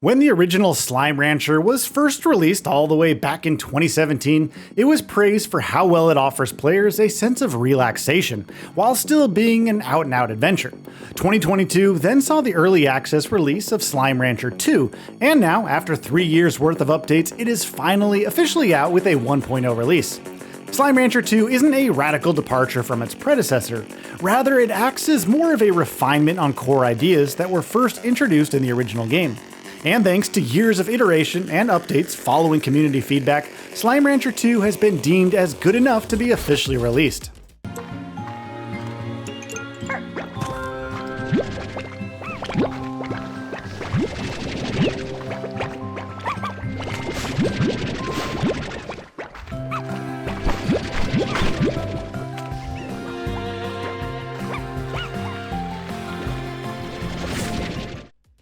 When the original Slime Rancher was first released all the way back in 2017, it was praised for how well it offers players a sense of relaxation, while still being an out-and-out adventure. 2022 then saw the early access release of Slime Rancher 2, and now, after 3 years worth of updates, it is finally officially out with a 1.0 release. Slime Rancher 2 isn't a radical departure from its predecessor, rather it acts as more of a refinement on core ideas that were first introduced in the original game. And thanks to years of iteration and updates following community feedback, Slime Rancher 2 has been deemed as good enough to be officially released.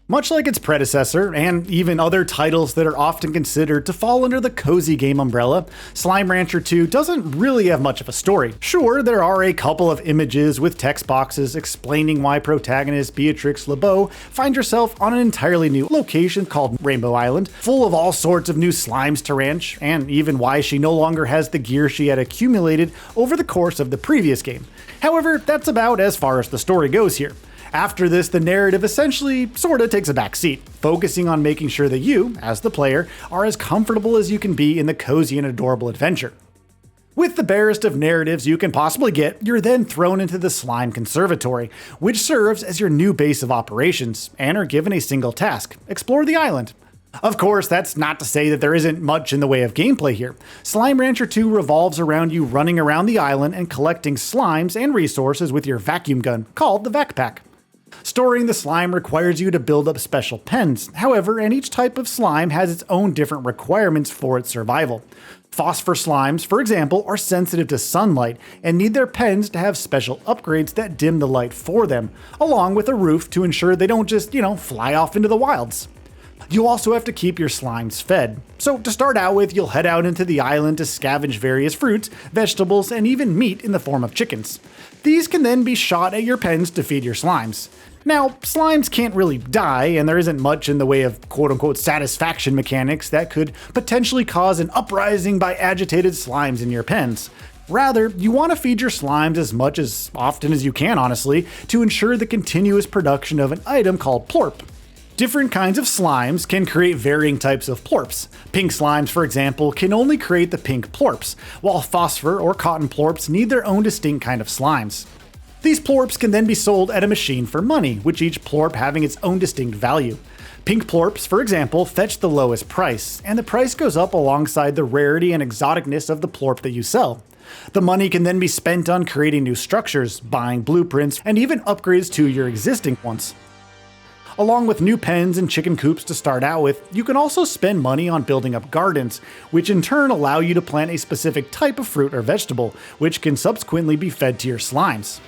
Much like its predecessor, and even other titles that are often considered to fall under the cozy game umbrella, Slime Rancher 2 doesn't really have much of a story. Sure, there are a couple of images with text boxes explaining why protagonist Beatrix LeBeau finds herself on an entirely new location called Rainbow Island, full of all sorts of new slimes to ranch, and even why she no longer has the gear she had accumulated over the course of the previous game. However, that's about as far as the story goes here. After this, the narrative essentially sorta takes a back seat, focusing on making sure that you, as the player, are as comfortable as you can be in the cozy and adorable adventure. With the barest of narratives you can possibly get, you're then thrown into the Slime Conservatory, which serves as your new base of operations, and are given a single task: explore the island. Of course, that's not to say that there isn't much in the way of gameplay here. Slime Rancher 2 revolves around you running around the island and collecting slimes and resources with your vacuum gun, called the Vac Pack. Storing the slime requires you to build up special pens, however, and each type of slime has its own different requirements for its survival. Phosphor slimes, for example, are sensitive to sunlight and need their pens to have special upgrades that dim the light for them, along with a roof to ensure they don't just, fly off into the wilds. You also have to keep your slimes fed. So to start out with, you'll head out into the island to scavenge various fruits, vegetables, and even meat in the form of chickens. These can then be shot at your pens to feed your slimes. Now, slimes can't really die, and there isn't much in the way of quote-unquote satisfaction mechanics that could potentially cause an uprising by agitated slimes in your pens. Rather, you want to feed your slimes as often as you can, honestly, to ensure the continuous production of an item called plorp. Different kinds of slimes can create varying types of plorps. Pink slimes, for example, can only create the pink plorps, while phosphor or cotton plorps need their own distinct kind of slimes. These plorps can then be sold at a machine for money, with each plorp having its own distinct value. Pink plorps, for example, fetch the lowest price, and the price goes up alongside the rarity and exoticness of the plorp that you sell. The money can then be spent on creating new structures, buying blueprints, and even upgrades to your existing ones. Along with new pens and chicken coops to start out with, you can also spend money on building up gardens, which in turn allow you to plant a specific type of fruit or vegetable, which can subsequently be fed to your slimes.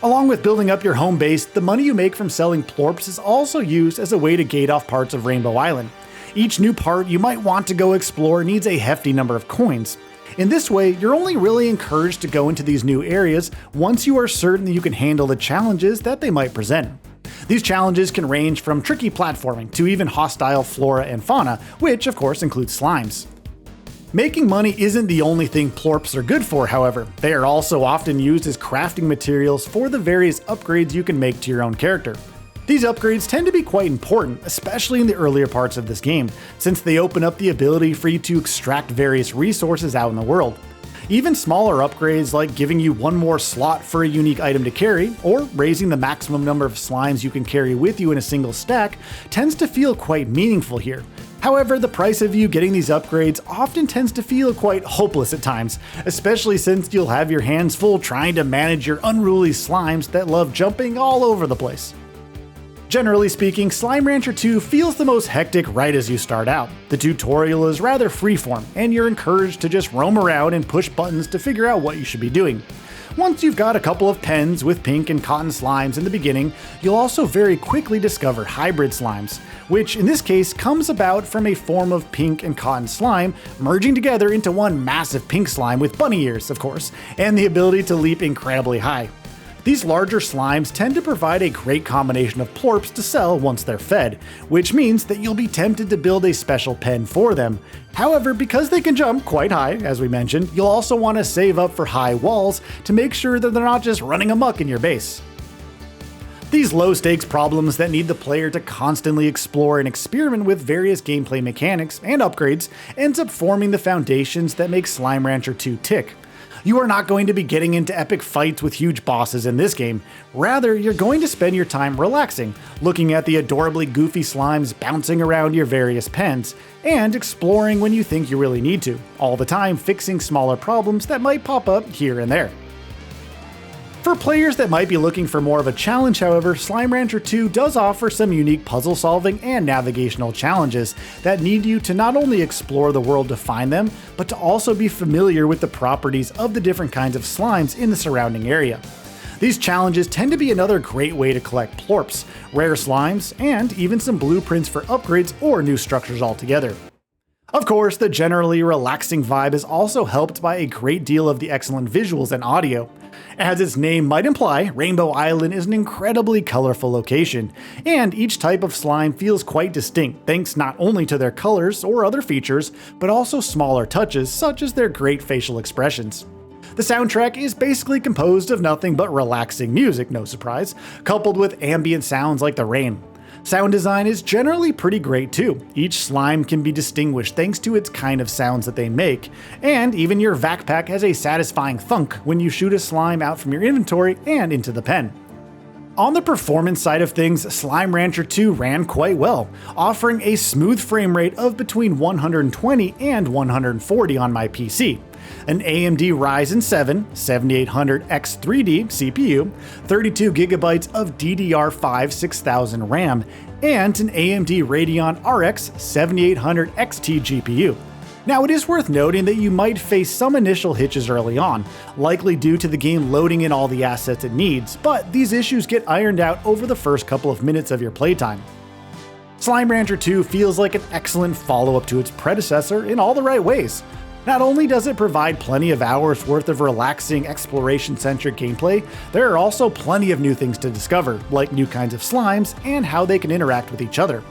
Along with building up your home base, the money you make from selling plorps is also used as a way to gate off parts of Rainbow Island. Each new part you might want to go explore needs a hefty number of coins. In this way, you're only really encouraged to go into these new areas once you are certain that you can handle the challenges that they might present. These challenges can range from tricky platforming to even hostile flora and fauna, which of course includes slimes. Making money isn't the only thing plorps are good for, however. They are also often used as crafting materials for the various upgrades you can make to your own character. These upgrades tend to be quite important, especially in the earlier parts of this game, since they open up the ability for you to extract various resources out in the world. Even smaller upgrades like giving you one more slot for a unique item to carry, or raising the maximum number of slimes you can carry with you in a single stack, tends to feel quite meaningful here. However, the price of you getting these upgrades often tends to feel quite hopeless at times, especially since you'll have your hands full trying to manage your unruly slimes that love jumping all over the place. Generally speaking, Slime Rancher 2 feels the most hectic right as you start out. The tutorial is rather freeform, and you're encouraged to just roam around and push buttons to figure out what you should be doing. Once you've got a couple of pens with pink and cotton slimes in the beginning, you'll also very quickly discover hybrid slimes, which in this case comes about from a form of pink and cotton slime merging together into one massive pink slime with bunny ears, of course, and the ability to leap incredibly high. These larger slimes tend to provide a great combination of plorps to sell once they're fed, which means that you'll be tempted to build a special pen for them. However, because they can jump quite high, as we mentioned, you'll also want to save up for high walls to make sure that they're not just running amok in your base. These low-stakes problems that need the player to constantly explore and experiment with various gameplay mechanics and upgrades ends up forming the foundations that make Slime Rancher 2 tick. You are not going to be getting into epic fights with huge bosses in this game. Rather, you're going to spend your time relaxing, looking at the adorably goofy slimes bouncing around your various pens, and exploring when you think you really need to, all the time fixing smaller problems that might pop up here and there. For players that might be looking for more of a challenge, however, Slime Rancher 2 does offer some unique puzzle solving and navigational challenges that need you to not only explore the world to find them, but to also be familiar with the properties of the different kinds of slimes in the surrounding area. These challenges tend to be another great way to collect plorps, rare slimes, and even some blueprints for upgrades or new structures altogether. Of course, the generally relaxing vibe is also helped by a great deal of the excellent visuals and audio. As its name might imply, Rainbow Island is an incredibly colorful location, and each type of slime feels quite distinct thanks not only to their colors or other features, but also smaller touches such as their great facial expressions. The soundtrack is basically composed of nothing but relaxing music, no surprise, coupled with ambient sounds like the rain. Sound design is generally pretty great too. Each slime can be distinguished thanks to its kind of sounds that they make, and even your vac pack has a satisfying thunk when you shoot a slime out from your inventory and into the pen. On the performance side of things, Slime Rancher 2 ran quite well, offering a smooth frame rate of between 120 and 140 on my PC. An AMD Ryzen 7 7800X3D CPU, 32GB of DDR5 6000 RAM, and an AMD Radeon RX 7800 XT GPU. Now, it is worth noting that you might face some initial hitches early on, likely due to the game loading in all the assets it needs, but these issues get ironed out over the first couple of minutes of your playtime. Slime Rancher 2 feels like an excellent follow-up to its predecessor in all the right ways. Not only does it provide plenty of hours worth of relaxing exploration-centric gameplay, there are also plenty of new things to discover, like new kinds of slimes and how they can interact with each other.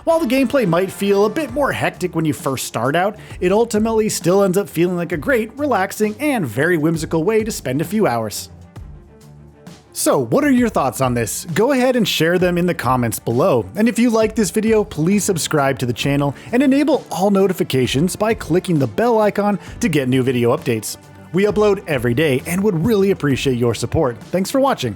While the gameplay might feel a bit more hectic when you first start out, it ultimately still ends up feeling like a great, relaxing, and very whimsical way to spend a few hours. So, what are your thoughts on this? Go ahead and share them in the comments below. And if you like this video, please subscribe to the channel and enable all notifications by clicking the bell icon to get new video updates. We upload every day and would really appreciate your support. Thanks for watching.